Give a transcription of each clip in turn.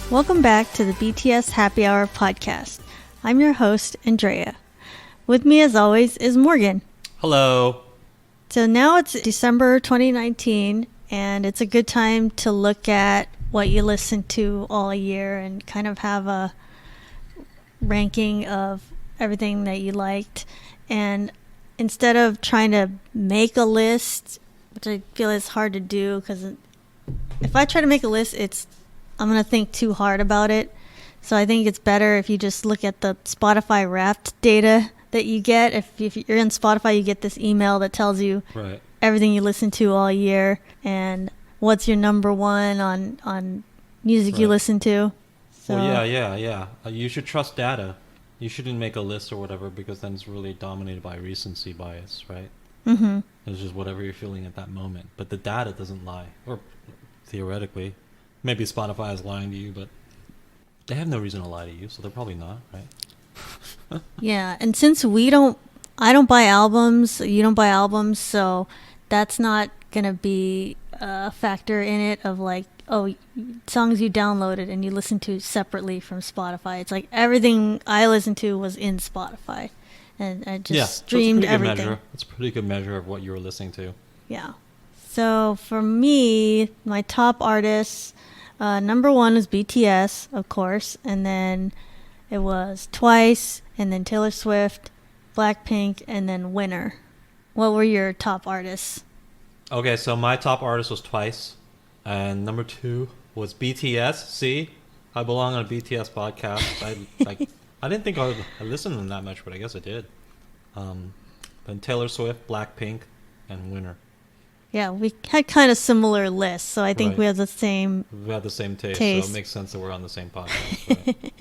Welcome back to the BTS Happy Hour podcast. I'm your host, Andrea. With me, as always, is Morgan. Hello. So now it's December 2019, and it's a good time to look at what you listened to all year and kind of have a ranking of everything that you liked. And instead of trying to make a list, which I feel is hard to do, because if I try to make a list, I'm going to think too hard about it. So I think it's better if you just look at the Spotify Wrapped data that you get. If you're in Spotify, you get this email that tells you everything you listen to all year and what's your number one on music you listen to. So, well, yeah. You should trust data. You shouldn't make a list or whatever, because then it's really dominated by recency bias, right? Mm-hmm. It's just whatever you're feeling at that moment. But the data doesn't lie, or theoretically. Maybe Spotify is lying to you, but they have no reason to lie to you, so they're probably not, right? Yeah, and since I don't buy albums, you don't buy albums, so that's not gonna be a factor in it of like, oh, songs you downloaded and you listen to separately from Spotify. It's like everything I listened to was in Spotify, and I just streamed everything. It's a pretty good measure of what you were listening to. Yeah. So for me, my top artists, number one is BTS, of course, and then it was Twice, and then Taylor Swift, Blackpink, and then Winner. What were your top artists? Okay, so my top artist was Twice, and number two was BTS. See, I belong on a BTS podcast. I didn't think I listened to them that much, but I guess I did. Then Taylor Swift, Blackpink, and Winner. Yeah, we had kind of similar lists, so I think we have the same taste, so it makes sense that we're on the same podcast. Right?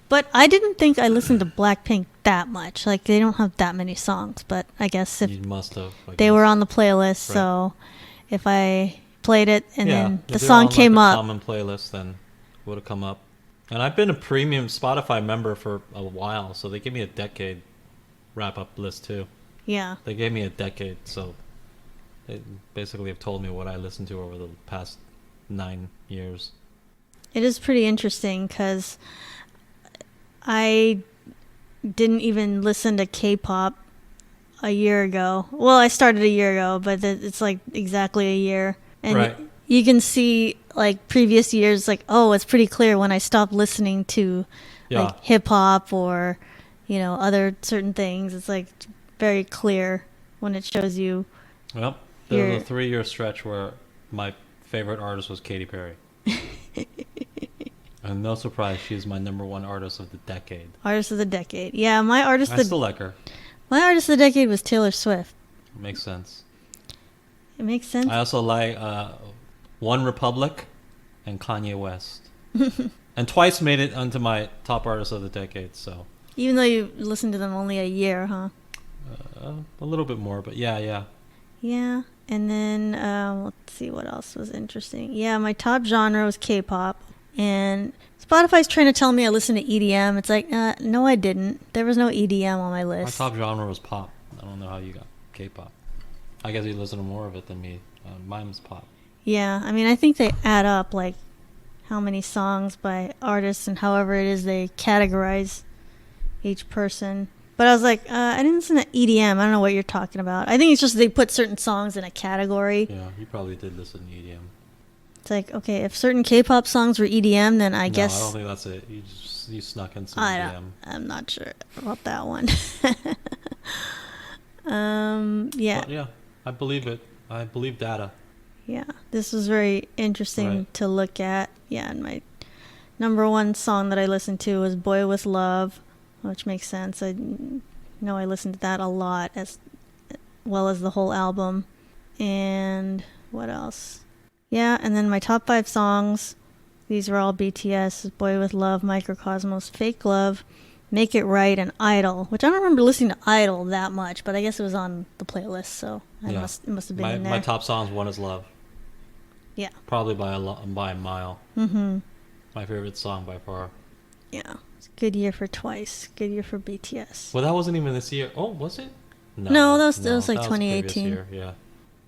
But I didn't think I listened to Blackpink that much. Like, they don't have that many songs, but I guess if you must have. They were on the playlist, so if I played it and then the song came up. Common playlist, then it would have come up. And I've been a premium Spotify member for a while, so they gave me a decade wrap-up list too. Yeah. They gave me a decade, so they basically have told me what I listened to over the past 9 years. It is pretty interesting because I didn't even listen to K-pop a year ago. Well, I started a year ago, but it's like exactly a year. And you can see like previous years, like, oh, it's pretty clear when I stopped listening to like hip-hop or, you know, other certain things. It's like very clear when it shows you. Well, there was a 3-year stretch where my favorite artist was Katy Perry. And no surprise, she's my number one artist of the decade. Artist of the decade. Yeah, I still like her. My artist of the decade was Taylor Swift. Makes sense. It makes sense. I also like One Republic and Kanye West. And Twice made it onto my top artist of the decade, so. Even though you listened to them only a year, huh? A little bit more, but yeah. Yeah, and then let's see what else was interesting. Yeah, my top genre was K-pop, and Spotify's trying to tell me I listen to EDM. It's like, no, I didn't. There was no EDM on my list. My top genre was pop. I don't know how you got K-pop. I guess you listen to more of it than me. Mine was pop. Yeah, I mean, I think they add up, like, how many songs by artists and however it is they categorize each person. But I was like, I didn't listen to EDM. I don't know what you're talking about. I think it's just they put certain songs in a category. Yeah, you probably did listen to EDM. It's like, okay, if certain K-pop songs were EDM, then I guess... No, I don't think that's it. You snuck in some EDM. I'm not sure about that one. Yeah. But yeah, I believe it. I believe data. Yeah, this was very interesting to look at. Yeah, and my number one song that I listened to was Boy With Love, which makes sense. I know I listened to that a lot, as well as the whole album. And what else? Yeah, and then my top 5 songs, these were all BTS: Boy With Love, Microcosmos, Fake Love, Make It Right, and Idol, which I don't remember listening to Idol that much, but I guess it was on the playlist, so it must have been in there. My top songs, One Is Love. Yeah. Probably by a mile. Mm-hmm. My favorite song by far. Yeah. It's a good year for Twice. Good year for BTS. Well, that wasn't even this year. Oh, was it? No, that was like 2018. Year, yeah.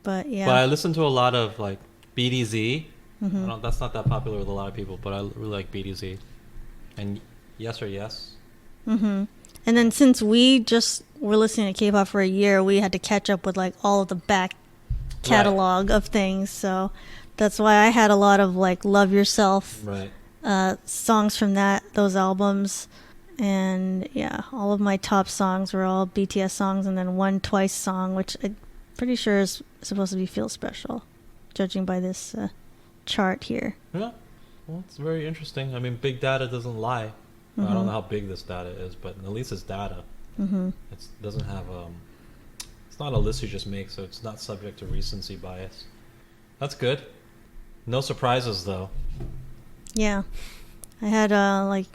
But yeah. But I listened to a lot of like BDZ, That's not that popular with a lot of people, but I really like BTZ. And Yes or Yes. And then since we just were listening to K-pop for a year, we had to catch up with like all of the back catalog of things. So that's why I had a lot of like Love Yourself Right. songs from those albums. And yeah, all of my top songs were all BTS songs, and then one Twice song, which I'm pretty sure is supposed to be Feel Special, judging by this chart here. Yeah. Well, it's very interesting. I mean, big data doesn't lie. I don't know how big this data is, but at least it's data. It doesn't have it's not a list you just make, so it's not subject to recency bias. That's good. No surprises though. Yeah, I had like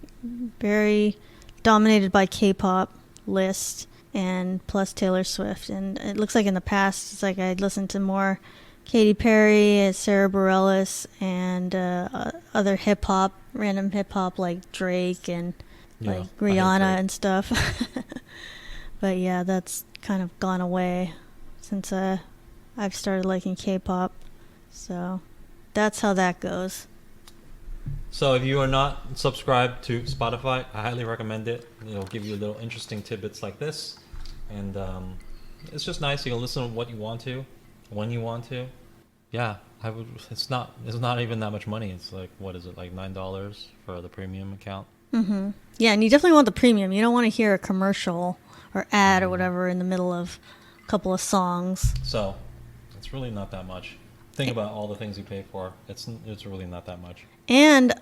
very dominated by K-pop list and plus Taylor Swift, and it looks like in the past it's like I'd listened to more Katy Perry, Sarah Bareilles, and other random hip hop like Drake and like Rihanna and stuff. But yeah, that's kind of gone away since I've started liking K-pop. So that's how that goes. So if you are not subscribed to Spotify, I highly recommend it. It'll give you little interesting tidbits like this, and it's just nice. You can listen to what you want to, when you want to. Yeah, I would. It's not even that much money. It's like, what is it, like $9 for the premium account? Yeah, and you definitely want the premium. You don't want to hear a commercial or ad or whatever in the middle of a couple of songs. So it's really not that much. Think about all the things you pay for. It's really not that much. And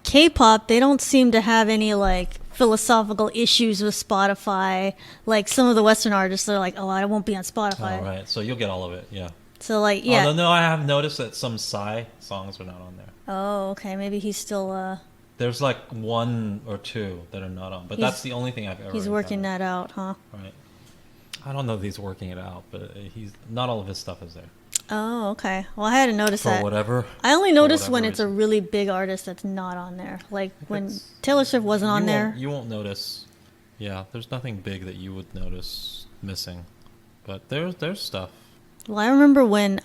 K-pop, they don't seem to have any like philosophical issues with Spotify. Like some of the Western artists, they're like, "Oh, I won't be on Spotify." Oh, right. So you'll get all of it. Yeah. So like, yeah. Although no, I have noticed that some Psy songs are not on there. Oh, okay. Maybe he's still. There's like one or two that are not on, but that's the only thing I've ever. He's working that out, huh? Right. I don't know if he's working it out, but he's not all of his stuff is there. Oh, okay. Well, I hadn't noticed that. For whatever. I only noticed when it's a really big artist that's not on there. Like when Taylor Swift wasn't on there. You won't notice. Yeah, there's nothing big that you would notice missing, but there's stuff. Well, I remember when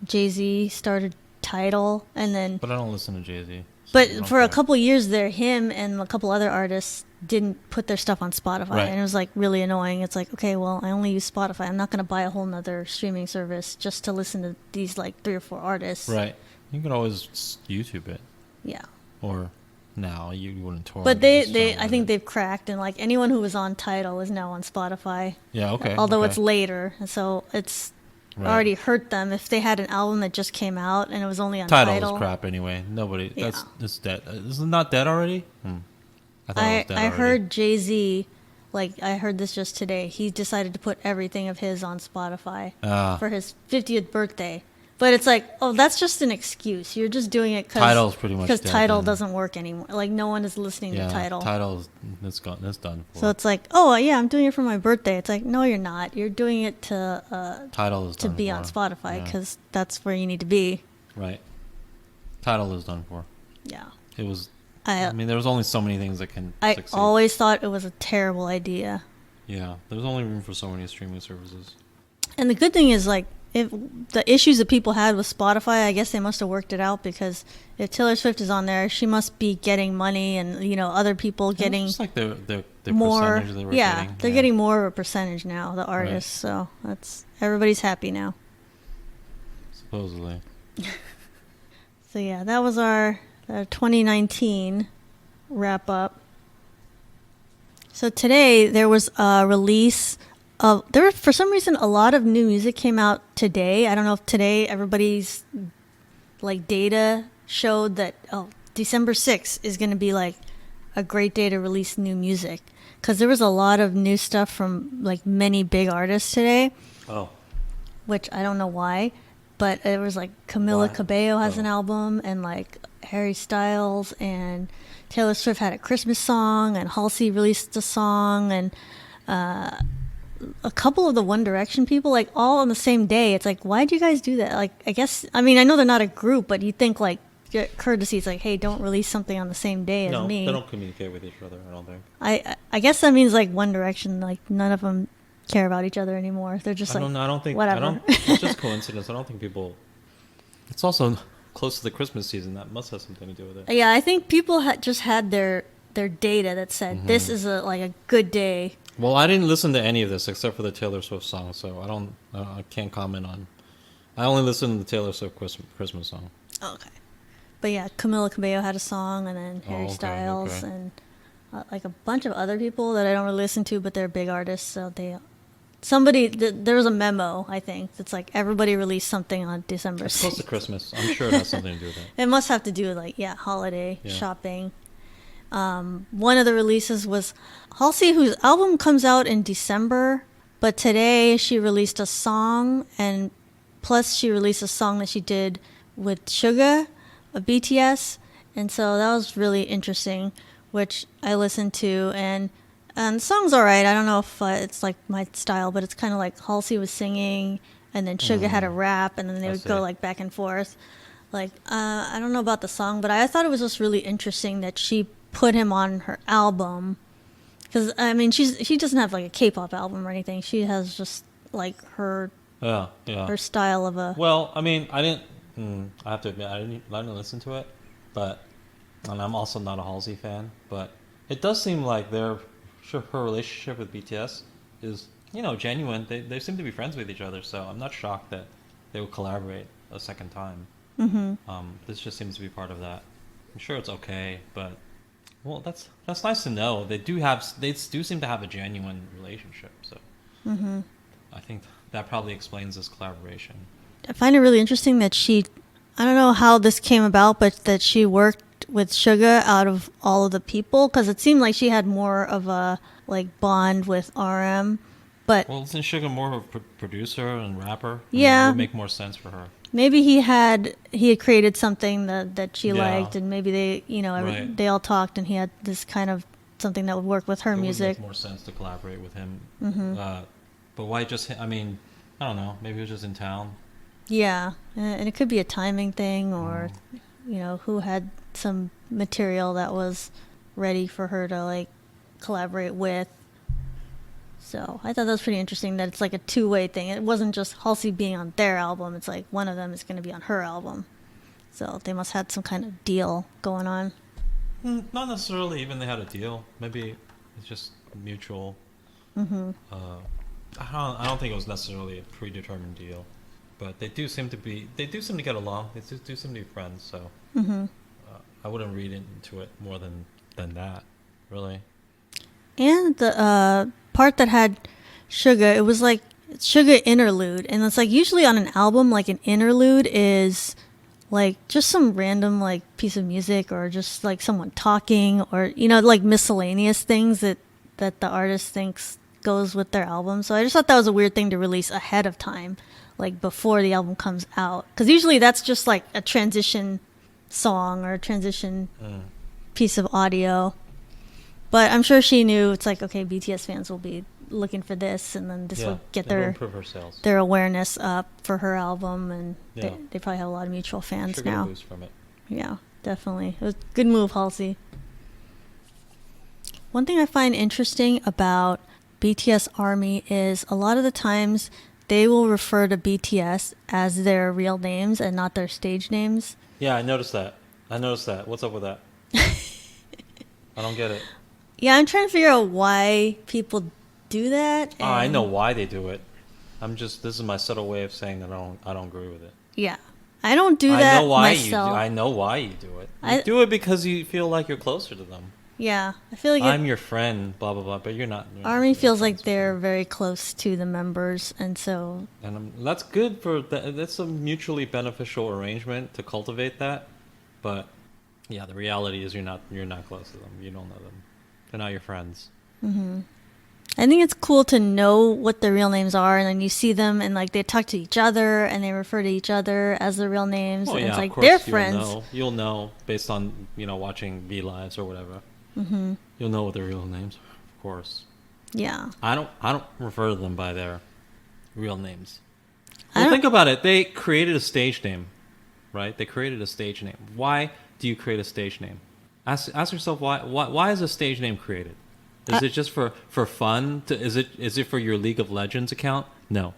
Jay-Z started Tidal, and then. But I don't listen to Jay-Z. But for a couple years there, him and a couple other artists didn't put their stuff on Spotify. Right. And it was like really annoying. It's like, okay, well, I only use Spotify. I'm not going to buy a whole nother streaming service just to listen to these like 3 or 4 artists. Right. You could always YouTube it. Yeah. Or now you wouldn't torrent. But I think they've cracked, and like anyone who was on Tidal is now on Spotify. Yeah, okay. Although it's later, and so it's already hurt them. If they had an album that just came out and it was only on Tidal. Tidal is crap anyway. Nobody. Yeah. It's dead. Is it not dead already? I thought it was dead I already. heard Jay-Z, like I heard this just today. He decided to put everything of his on Spotify for his 50th birthday. But it's like, oh, that's just an excuse. You're just doing it Tidal's pretty much because dead, Tidal then. doesn't work anymore. Like no one is listening to Tidal. Tidal's it's gone. It's done. So it's like, oh yeah, I'm doing it for my birthday. It's like, no, you're not. You're doing it to Tidal is to done be for. on Spotify because that's where you need to be. Right. Tidal is done for. Yeah. It was. I mean, there was only so many things that can. I succeed. always thought it was a terrible idea. Yeah, there's only room for so many streaming services. And the good thing is, like, if the issues that people had with Spotify, I guess they must have worked it out, because if Taylor Swift is on there, she must be getting money, and other people getting just like the more. percentage they were Yeah, they're getting more of a percentage now, the artists. Right. So everybody's happy now. Supposedly. So yeah, that was our 2019 wrap up. So today there was a release of, for some reason a lot of new music came out today. I don't know if today everybody's like data showed that December 6th is going to be like a great day to release new music, because there was a lot of new stuff from like many big artists today. Oh. Which I don't know why, but it was like Camila Cabello has an album, and like Harry Styles and Taylor Swift had a Christmas song, and Halsey released a song, and a couple of the One Direction people, like all on the same day. It's like, why'd you guys do that? Like, I mean, I know they're not a group, but you think like courtesy is like, hey, don't release something on the same day as me. No, they don't communicate with each other, I don't think. I guess that means like One Direction, like none of them care about each other anymore. They're just I don't think whatever. It's just coincidence. I don't think people. It's also close to the Christmas season. That must have something to do with it. Yeah, I think people just had their data that said this is a good day. Well, I didn't listen to any of this except for the Taylor Swift song, so I can't comment on. I only listened to the Taylor Swift Christmas song. Okay. But yeah, Camila Cabello had a song, and then Harry okay, Styles, okay. and like a bunch of other people that I don't really listen to, but they're big artists. So there was a memo, I think, that's like everybody released something on December It's close 6th. to Christmas. I'm sure it has something to do with it. It must have to do with holiday Yeah. shopping. One of the releases was Halsey, whose album comes out in December, but today she released a song, and plus she released a song that she did with Suga of BTS, and so that was really interesting, which I listened to, and the song's alright. I don't know if it's like my style, but it's kind of like Halsey was singing, and then Suga had a rap, and then they would go like back and forth. I don't know about the song, but I thought it was just really interesting that she put him on her album, because I mean she doesn't have like a K-pop album or anything. She has just like her Yeah. style of a. Well, I mean, I didn't. I have to admit, I didn't listen to it, and I'm also not a Halsey fan. But it does seem like her relationship with BTS is genuine. They seem to be friends with each other, so I'm not shocked that they would collaborate a second time. This just seems to be part of that. I'm sure it's okay, but well, that's nice to know. They do seem to have a genuine relationship. So I think that probably explains this collaboration. I find it really interesting that I don't know how this came about, but that she worked with Suga out of all of the people, because it seeed like she had more of a bond with RM. But Well, isn't Suga more of a producer and rapper? Yeah. It would make more sense for her. maybe he had created something that she Yeah. liked, and maybe Right. they all talked, and he had this kind of something that would work with her It music. would make more sense to collaborate with him. But why just? I mean, I don't know. Maybe he was just in town. Yeah, and it could be a timing thing, or who had some material that was ready for her to collaborate with. So I thought that was pretty interesting that it's like a two-way thing. It wasn't just Halsey being on their album. It's like one of them is going to be on her album. So they must have had some kind of deal going on. Not necessarily. Even they had a deal. Maybe it's just mutual. I don't think it was necessarily a predetermined deal, but they do seem to get along. They do seem to be friends. So I wouldn't read into it more than that, really. And the part that had Suga, it was like Suga Interlude. And it's like usually on an album, like an interlude is like just some random piece of music, or just like someone talking, or like miscellaneous things that the artist thinks goes with their album. So I just thought that was a weird thing to release ahead of time, like before the album comes out, because usually that's just like a transition song or a transition piece of audio. But I'm sure she knew it's like, okay, BTS fans will be looking for this, and then this will get it will improve her sales. their awareness up for her album, and Yeah. they probably have a lot of mutual fans Sure get a now. boost from it. Yeah, definitely. It was a good move, Halsey. One thing I find interesting about BTS ARMY is a lot of the times they will refer to BTS as their real names and not their stage names. Yeah, I noticed that. What's up with that? I don't get it. Yeah, I'm trying to figure out why people do that. Oh, I and- know why they do it. This is my subtle way of saying that I don't agree with it. Yeah. I don't do that I know why myself. I know why you do it. You I- do it because you feel like you're closer to them. Yeah. I feel like I'm your friend, blah blah blah, but you're not. ARMY feels like friends with they're me. very close to the members, and so And that's good that's a mutually beneficial arrangement to cultivate that. But yeah, the reality is you're not close to them. You don't know them. They're not your friends. I think it's cool to know what their real names are, and then you see them and they talk to each other and they refer to each other as their real names, Well, and yeah, it's of like course they're friends. You'll know based on watching V Lives or whatever. Mm-hmm. You'll know what their real names are, of course. Yeah. I don't refer to them by their real names. I Well, don't- think about it. They created a stage name, right? They created a stage name. Why do you create a stage name? Ask yourself why is a stage name created? Is it just for fun? Is it for your League of Legends account? No.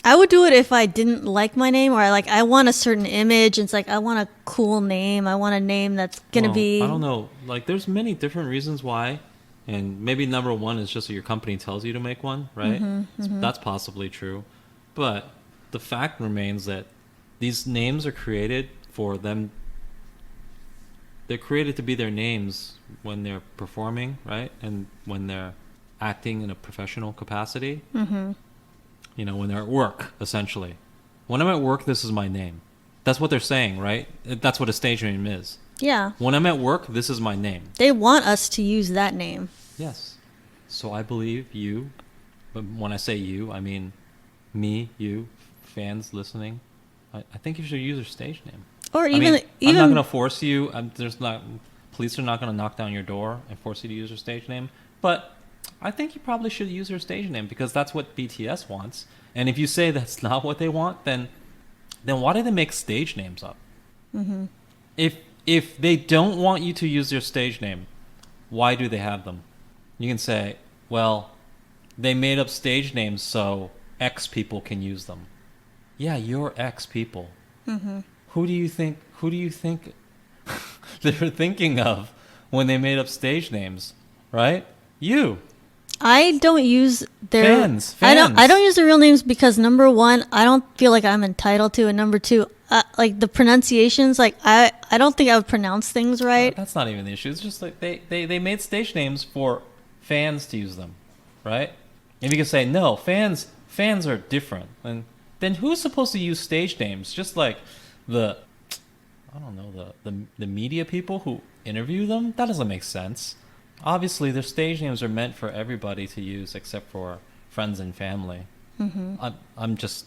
I would do it if I didn't like my name, or I want a certain image. And it's like I want a cool name. I want a name that's gonna be. I don't know. Like, there's many different reasons why, and maybe number one is just that your company tells you to make one, right? That's possibly true, but the fact remains that these names are created for them. They're created to be their names when they're performing, right, and when they're acting in a professional capacity. You know, when they're at work, essentially. When I'm at work, this is my name. That's what they're saying, right? That's what a stage name is. Yeah. When I'm at work, this is my name. They want us to use that name. Yes. So I believe you, but when I say you, I mean me, you, fans listening. I think you should use your stage name. Or I'm not going to force you. Police are not going to knock down your door and force you to use your stage name. But I think you probably should use your stage name because that's what BTS wants. And if you say that's not what they want, then why do they make stage names up? If they don't want you to use their stage name, why do they have them? You can say, well, they made up stage names so X people can use them. Yeah, you're X people. Who do you think they were thinking of when they made up stage names, right? You. I don't use their fans. I don't use their real names because number one, I don't feel like I'm entitled to, and number two, like the pronunciations, like I don't think I would pronounce things right. That's not even the issue. It's just like they made stage names for fans to use them, right? And you can say no, fans are different, and then who's supposed to use stage names? Just like the media people who interview them? That doesn't make sense. Obviously, their stage names are meant for everybody to use except for friends and family. I'm just,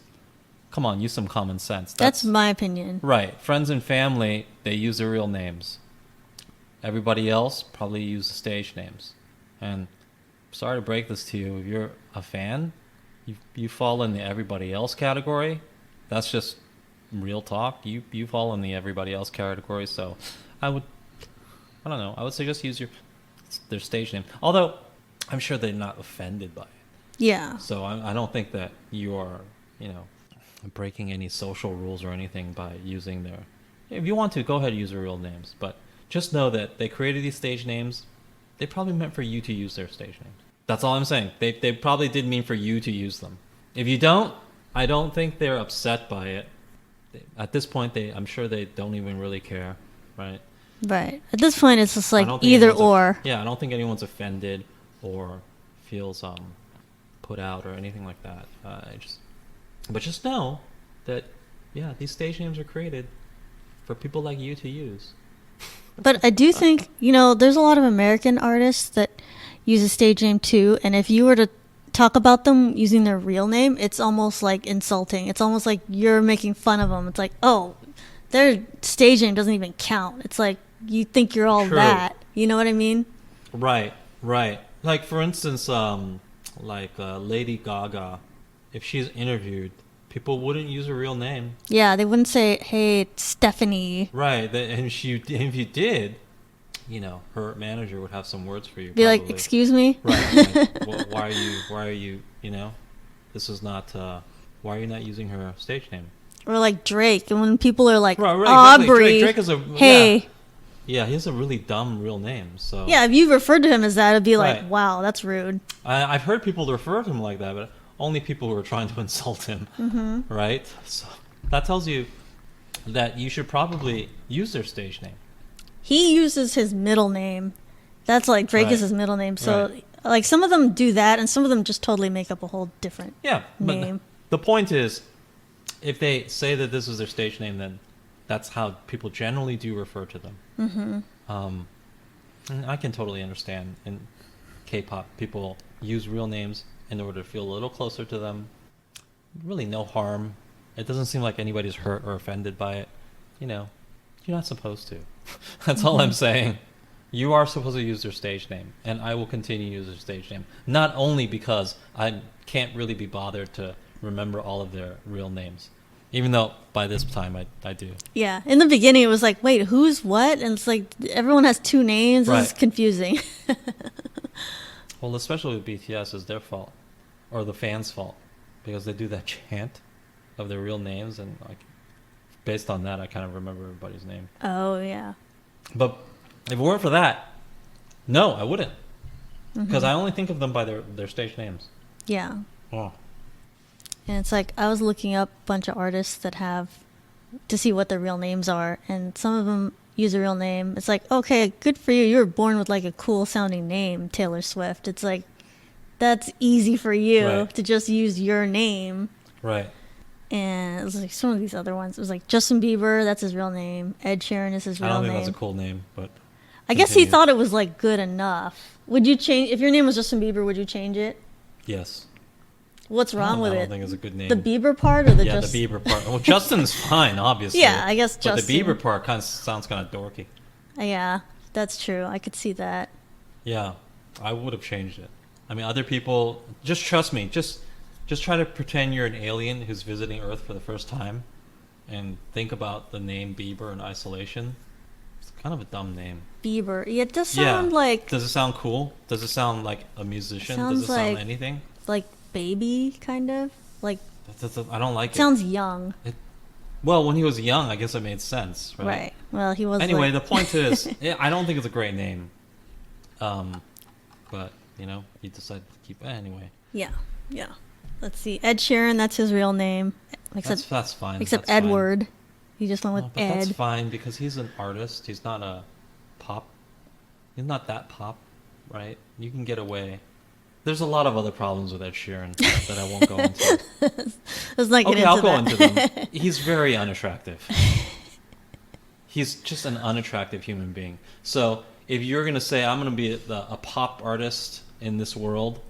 come on, use some common sense. That's my opinion. Right. Friends and family, they use their real names. Everybody else probably use the stage names. And sorry to break this to you, if you're a fan, you fall in the everybody else category. That's just real talk. You fall in the everybody else category. So I would suggest use their stage name. Although I'm sure they're not offended by it. Yeah. So I don't think that you are, breaking any social rules or anything by using their. If you want to, go ahead and use their real names. But just know that they created these stage names. They probably meant for you to use their stage names. That's all I'm saying. They probably did mean for you to use them. If you don't, I don't think they're upset by it. At this point, I'm sure they don't even really care, right? Right. At this point, it's just like either or. I don't think anyone's offended or feels put out or anything like that. But just know that, these stage names are created for people like you to use. But I do think, there's a lot of American artists that use a stage name too. And if you were to talk about them using their real name, it's almost like insulting. It's almost like you're making fun of them. It's like, oh, their stage name doesn't even count. It's like you think you're all that. You know what I mean? Right. Like, for instance, Lady Gaga, if she's interviewed, people wouldn't use her real name. Yeah, they wouldn't say, hey, Stephanie. Right. And if you did, her manager would have some words for you. Be like, excuse me? Right. Like, well, why are you, this is not, why are you not using her stage name? Or like Drake, and when people are like, right, Aubrey, Drake is hey. Yeah, he has a really dumb real name. So yeah, if you referred to him as that, it'd be like, wow, that's rude. I've heard people refer to him like that, but only people who are trying to insult him, right? So that tells you that you should probably use their stage name. He uses his middle name. That's like Drake is his middle name. So like some of them do that, and some of them just totally make up a whole different name. But the point is, if they say that this is their stage name, then that's how people generally do refer to them. And I can totally understand. In K-pop, people use real names in order to feel a little closer to them. Really no harm. It doesn't seem like anybody's hurt or offended by it. You're not supposed to. That's all I'm saying. You are supposed to use their stage name, and I will continue to use their stage name. Not only because I can't really be bothered to remember all of their real names, even though by this time I do. Yeah. In the beginning, it was like, wait, who's what? And it's like everyone has two names. Right. It's confusing. Well, especially with BTS, it's their fault, or the fans' fault, because they do that chant. of their real names, and like based on that, I kind of remember everybody's name. Oh yeah. But if it weren't for that, no, I wouldn't, because I only think of them by their stage names. Yeah. Oh. And it's like I was looking up a bunch of artists that have to see what their real names are, and some of them use a real name. It's like, okay, good for you. You were born with like a cool sounding name, Taylor Swift. It's like that's easy for you Right. to just use your name. Right. And it was like some of these other ones. It was like Justin Bieber, that's his real name. Ed Sheeran is his I real don't think name. that's a cool name, but I guess he continue. thought it was like good enough. Would you change if your name was Justin Bieber? Would you change it? Yes. What's wrong with I it? don't think it's a good name. The Bieber part or the yeah, just? the Bieber part. Well, Justin's fine, obviously. Yeah, I guess but Justin. the Bieber part kind of sounds kind of dorky. Yeah, that's true. I could see that. Yeah, I would have changed it. I mean, other people, just trust me. Just try to pretend you're an alien who's visiting Earth for the first time, and think about the name Bieber in isolation. It's kind of a dumb name. Bieber. Yeah, it does sound like Does it sound cool? Does it sound like a musician? Sounds Does it sound like- anything? baby kind of like. I don't like it. Sounds young. Well, when he was young, I guess it made sense, right? Right. Well, he was. Anyway, like, the point is, I don't think it's a great name. But he decided to keep it anyway. Yeah. Yeah. Let's see. Ed Sheeran. That's his real name. Except That's fine. except that's fine. Edward. He just went with No, but Ed. that's fine because he's an artist. He's not a pop. He's not that pop, right? You can get away. There's a lot of other problems with Ed Sheeran that I won't go into. Let's not get Okay, into I'll go that. into them. He's very unattractive. He's just an unattractive human being. So if you're going to say, I'm going to be a pop artist in this world,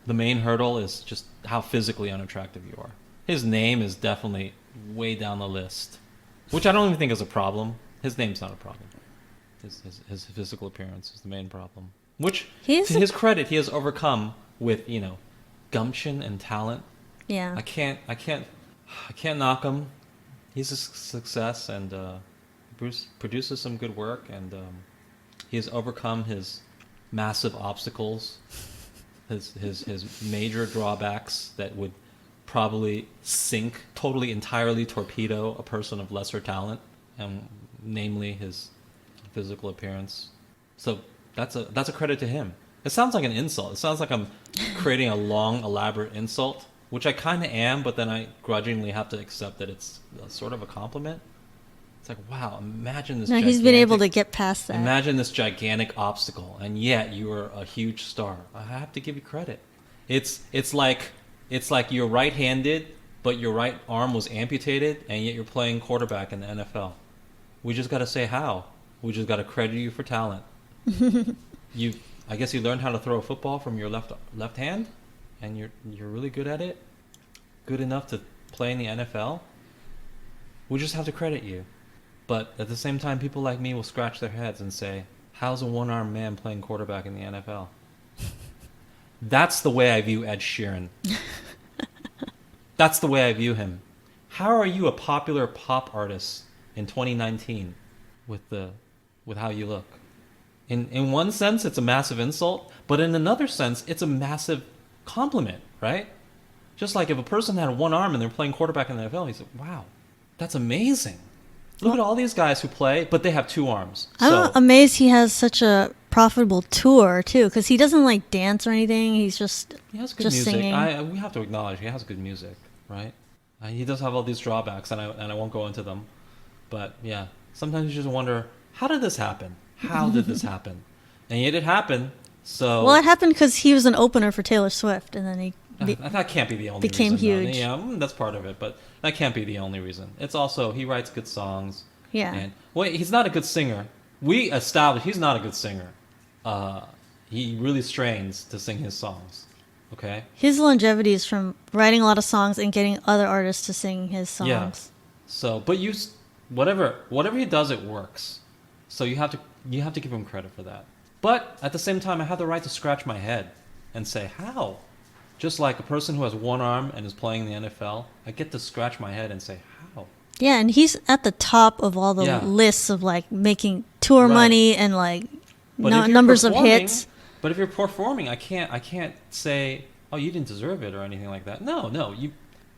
the main hurdle is just how physically unattractive you are. His name is definitely way down the list, which I don't even think is a problem. His name's not a problem. His physical appearance is the main problem. Which, He's to his credit, he has overcome with, gumption and talent. Yeah. I can't knock him. He's a success, and Bruce produces some good work, and he has overcome his massive obstacles, his major drawbacks that would probably totally entirely torpedo a person of lesser talent, and namely his physical appearance. So that's a credit to him. It sounds like an insult. It sounds like I'm creating a long, elaborate insult, which I kind of am, but then I grudgingly have to accept that it's sort of a compliment. It's like, wow, imagine this. No, he's been able to get past that. Imagine this gigantic obstacle, and yet you are a huge star. I have to give you credit. It's like you're right-handed, but your right arm was amputated, and yet you're playing quarterback in the NFL. We just got to say how. We just got to credit you for talent. I guess you learned how to throw a football from your left hand, and you're really good at it. Good enough to play in the NFL. We just have to credit you. But at the same time, people like me will scratch their heads and say, how's a one-armed man playing quarterback in the NFL? That's the way I view Ed Sheeran. That's the way I view him. How are you a popular pop artist in 2019 with how you look? In one sense, it's a massive insult, but in another sense, it's a massive compliment, right? Just like if a person had one arm and they're playing quarterback in the NFL, he's like, wow, that's amazing. Look at all these guys who play, but they have two arms. I'm amazed he has such a profitable tour too, because he doesn't like dance or anything. He's just He has good just music. singing. We have to acknowledge he has good music, right? He does have all these drawbacks, and I won't go into them. But yeah, sometimes you just wonder, how did this happen? How did this happen? And yet it happened. So Well, it happened because he was an opener for Taylor Swift, and then that can't be the only became reason. though. huge. Yeah, that's part of it, but that can't be the only reason. It's also he writes good songs. Yeah. And he's not a good singer. We established he's not a good singer. He really strains to sing his songs. Okay. His longevity is from writing a lot of songs and getting other artists to sing his songs. Yeah. So, but whatever he does, it works. So you have to give him credit for that. But at the same time, I have the right to scratch my head and say, how? Just like a person who has one arm and is playing in the NFL, I get to scratch my head and say, how? Yeah, and he's at the top of all the Yeah. lists of like making tour Right. money and like But if you're numbers of performing- hits. But if you're performing, I can't say, oh, you didn't deserve it or anything like that. No,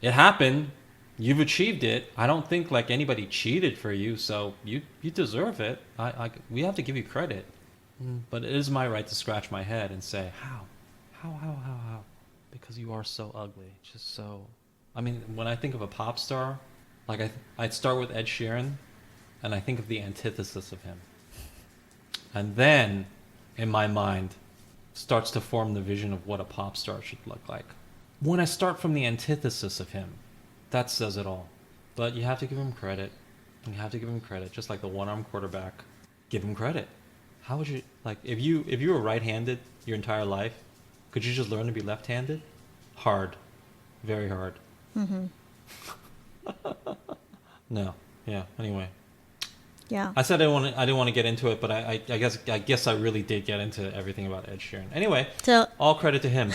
it happened. you've achieved it. I don't think like anybody cheated for you, so you deserve it. We have to give you credit. But it is my right to scratch my head and say, how? Because you are so ugly. Just so. I mean, when I think of a pop star, like I'd start with Ed Sheeran, and I think of the antithesis of him. And then, in my mind, starts to form the vision of what a pop star should look like. When I start from the antithesis of him, that says it all. But you have to give him credit. You have to give him credit, just like the one-arm quarterback. Give him credit. How would you like if you were right-handed your entire life? Could you just learn to be left-handed? Hard, very hard. No, yeah. Anyway, Yeah. I said I didn't want to get into it, but I guess I really did get into everything about Ed Sheeran. Anyway, So all credit to him.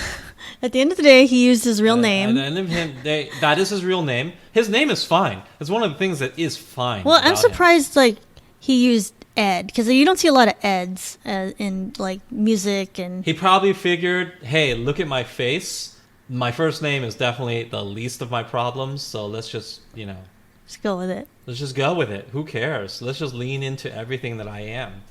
at the end of the day, he used his real name. At the end of him, that is his real name. His name is fine. It's one of the things that is fine. Well, I'm about him. surprised like he used Ed, because you don't see a lot of Eds in like music and. He probably figured, hey, look at my face. My first name is definitely the least of my problems, so let's just, Just go with it. let's just go with it. Who cares? Let's just lean into everything that I am,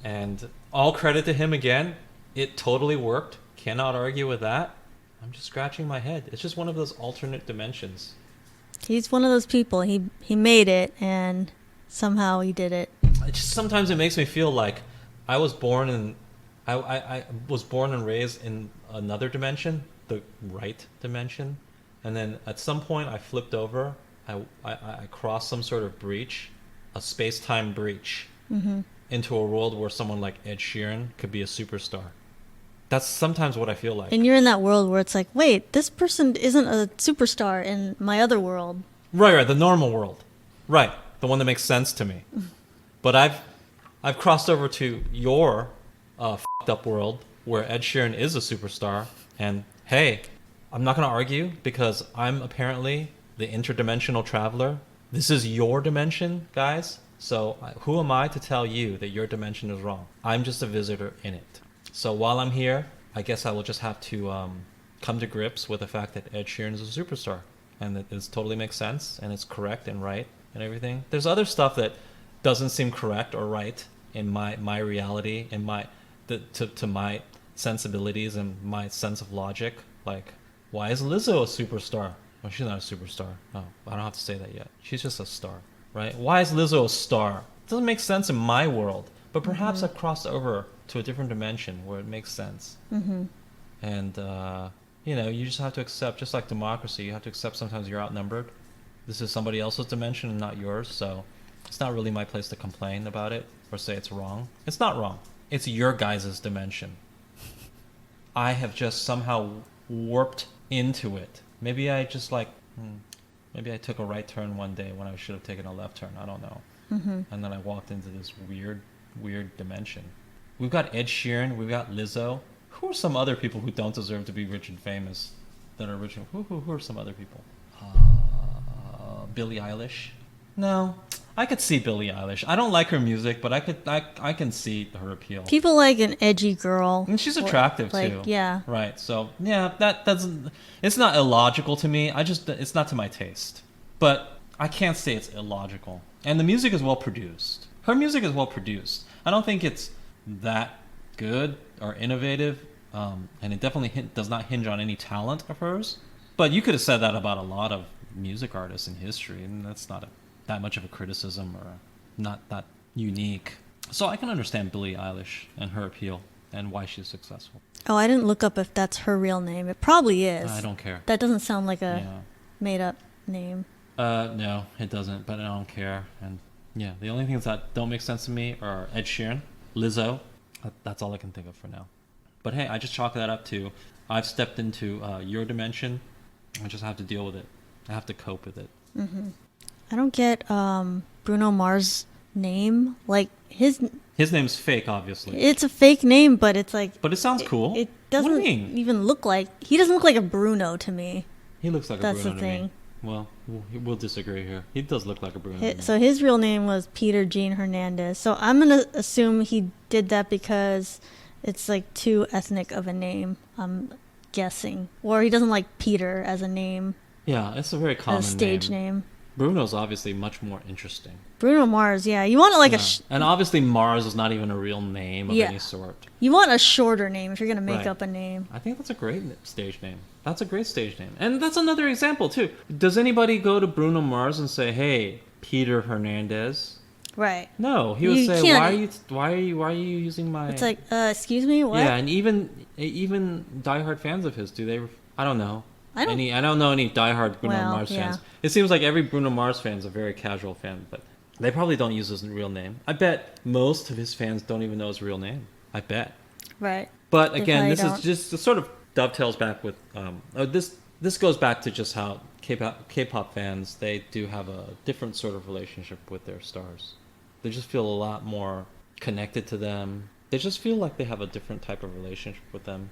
And all credit to him again. It totally worked. Cannot argue with that. I'm just scratching my head. It's just one of those alternate dimensions. He's one of those people. He made it, and somehow he did it. Sometimes it makes me feel like I was born I was born and raised in another dimension, the right dimension, and then at some point I flipped over. I crossed some sort of breach, a space-time breach, into a world where someone like Ed Sheeran could be a superstar. That's sometimes what I feel like. And you're in that world where it's like, wait, this person isn't a superstar in my other world. Right, the normal world. Right, the one that makes sense to me. But I've crossed over to your fucked up world where Ed Sheeran is a superstar, and hey, I'm not going to argue because I'm apparently the interdimensional traveler. This is your dimension, guys. So who am I to tell you that your dimension is wrong? I'm just a visitor in it. So while I'm here, I guess I will just have to come to grips with the fact that Ed Sheeran is a superstar, and that this totally makes sense, and it's correct and right and everything. There's other stuff that doesn't seem correct or right in my reality, in to my sensibilities and my sense of logic. Like, why is Lizzo a superstar? Well, she's not a superstar. No, I don't have to say that yet. She's just a star, right? Why is Lizzo a star? It doesn't make sense in my world, but perhaps I've crossed over to a different dimension where it makes sense. And you just have to accept, just like democracy, you have to accept sometimes you're outnumbered. This is somebody else's dimension and not yours, so it's not really my place to complain about it or say it's wrong. It's not wrong. It's your guys' dimension. I have just somehow warped into it. Maybe I just maybe I took a right turn one day when I should have taken a left turn. I don't know. And then I walked into this weird dimension. We've got Ed Sheeran. We've got Lizzo. Who are some other people who don't deserve to be rich and famous that are rich? Who are some other people? Billie Eilish? No, I could see Billie Eilish. I don't like her music, but I can see her appeal. People like an edgy girl. And she's attractive too. Yeah. Right. So yeah, that doesn't. It's not illogical to me. It's not to my taste. But I can't say it's illogical. And the music is well produced. Her music is well produced. I don't think it's that good or innovative, and it definitely does not hinge on any talent of hers. But you could have said that about a lot of music artists in history, and that's not that much of a criticism or not that unique. So I can understand Billie Eilish and her appeal and why she's successful. Oh, I didn't look up if that's her real name. It probably is. I don't care. That doesn't sound like a made-up name. No, it doesn't, but I don't care. And yeah, the only things that don't make sense to me are Ed Sheeran, Lizzo. That's all I can think of for now. But hey, I just chalk that up to I've stepped into your dimension. I just have to deal with it. I have to cope with it. I don't get Bruno Mars' name. Like his name's fake, obviously. It's a fake name, but it's like. But it sounds cool. It doesn't what do you mean? even look like. He doesn't look like a Bruno to me. He looks like That's a Bruno the to thing. me. Well, we'll disagree here. He does look like a Bruno. To me. So his real name was Peter Gene Hernandez. So I'm gonna assume he did that because it's like too ethnic of a name. I'm guessing, or he doesn't like Peter as a name. Yeah, it's a very common as a stage name. Bruno's obviously much more interesting. Bruno Mars, yeah. You want like Yeah. And obviously Mars is not even a real name of any sort. you want a shorter name if you're gonna make Right. up a name. I think that's a great stage name. That's a great stage name. And that's another example, too. Does anybody go to Bruno Mars and say, hey, Peter Hernandez? Right. No, he would You say, can't- why are you using my... It's like, excuse me, what? Yeah, and even diehard fans of his, do they... I don't know. I don't- I don't know any diehard Bruno Well, Mars yeah. fans. It seems like every Bruno Mars fan is a very casual fan, but they probably don't use his real name. I bet most of his fans don't even know his real name. I bet. Right. But They again, probably this is don't. just sort of dovetails back with this goes back to just how K-pop fans, they do have a different sort of relationship with their stars. They just feel a lot more connected to them. They just feel like they have a different type of relationship with them.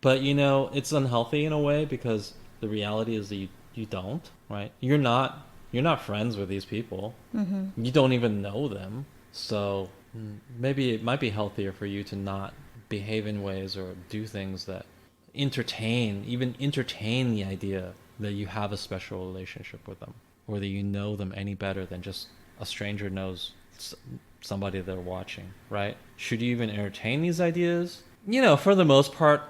But it's unhealthy in a way because the reality is that you don't, right? You're not friends with these people. You don't even know them. So maybe it might be healthier for you to not behave in ways or do things that entertain the idea that you have a special relationship with them, or that you know them any better than just a stranger knows somebody they're watching, right? Should you even entertain these ideas? For the most part,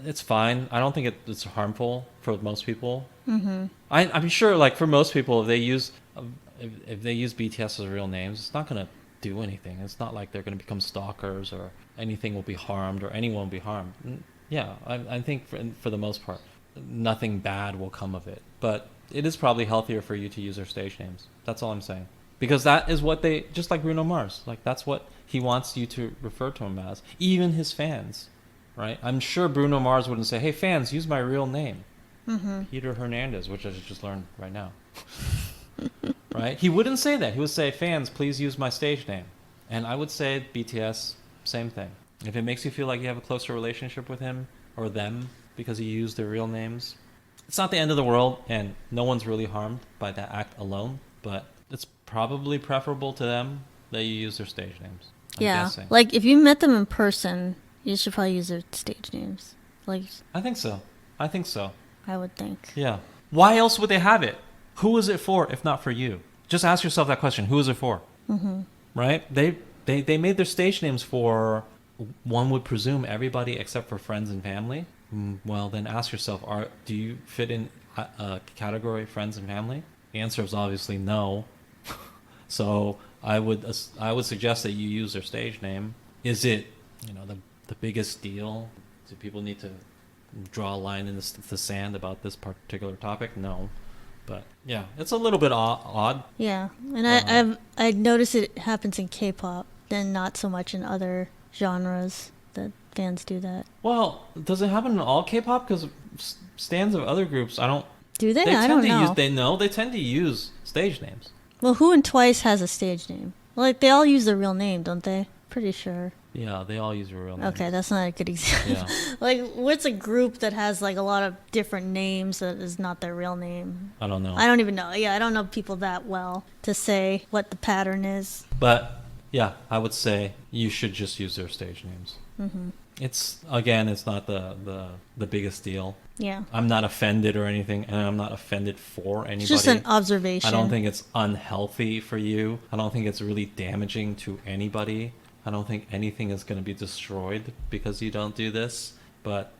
it's fine. I don't think it's harmful for most people. I'm sure, like, for most people, if they use BTS as real names, it's not gonna do anything. It's not like they're gonna become stalkers or anything will be harmed or anyone will be harmed. Yeah, I think for the most part, nothing bad will come of it. But it is probably healthier for you to use their stage names. That's all I'm saying. Because that is what they, just like Bruno Mars, like that's what he wants you to refer to him as. Even his fans, right? I'm sure Bruno Mars wouldn't say, hey fans, use my real name. Peter Hernandez, which I just learned right now. Right? He wouldn't say that. He would say, fans, please use my stage name. And I would say BTS, same thing. If it makes you feel like you have a closer relationship with him or them because you use their real names, it's not the end of the world, and no one's really harmed by that act alone, but it's probably preferable to them that you use their stage names. I'm guessing. Like if you met them in person, you should probably use their stage names. Like, I think so. I would think. Yeah. Why else would they have it? Who is it for if not for you? Just ask yourself that question. Who is it for? Right? They made their stage names for, one would presume, everybody except for friends and family. Well, then ask yourself, do you fit in a category friends and family? The answer is obviously no. So I would suggest that you use their stage name. Is it the biggest deal? Do people need to draw a line in the sand about this particular topic? No. But yeah, it's a little bit odd. Yeah, and I noticed it happens in K-pop, then not so much in other genres that fans do that. Well, does it happen in all K-pop? Because stans of other groups, Do they? They I tend don't to know. they tend to use stage names. Well, Who and Twice has a stage name. Like, they all use their real name, don't they? Pretty sure. Yeah, they all use their real names. Okay, that's not a good example. Yeah. Like, what's a group that has, like, a lot of different names that is not their real name? I don't know. I don't even know. Yeah, I don't know people that well to say what the pattern is. But yeah, I would say you should just use their stage names. It's not the biggest deal. Yeah. I'm not offended or anything, and I'm not offended for anybody. It's just an observation. I don't think it's unhealthy for you. I don't think it's really damaging to anybody. I don't think anything is going to be destroyed because you don't do this. But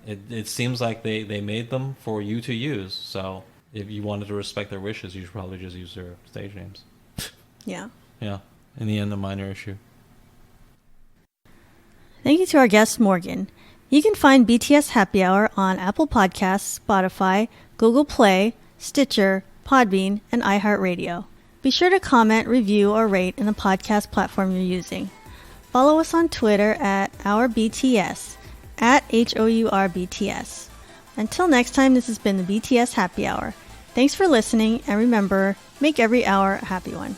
it seems like they made them for you to use. So if you wanted to respect their wishes, you should probably just use their stage names. Yeah. Yeah. In the end, a minor issue. Thank you to our guest, Morgan. You can find BTS Happy Hour on Apple Podcasts, Spotify, Google Play, Stitcher, Podbean, and iHeartRadio. Be sure to comment, review, or rate in the podcast platform you're using. Follow us on Twitter at OurBTS, at HOURBTS. Until next time, this has been the BTS Happy Hour. Thanks for listening, and remember, make every hour a happy one.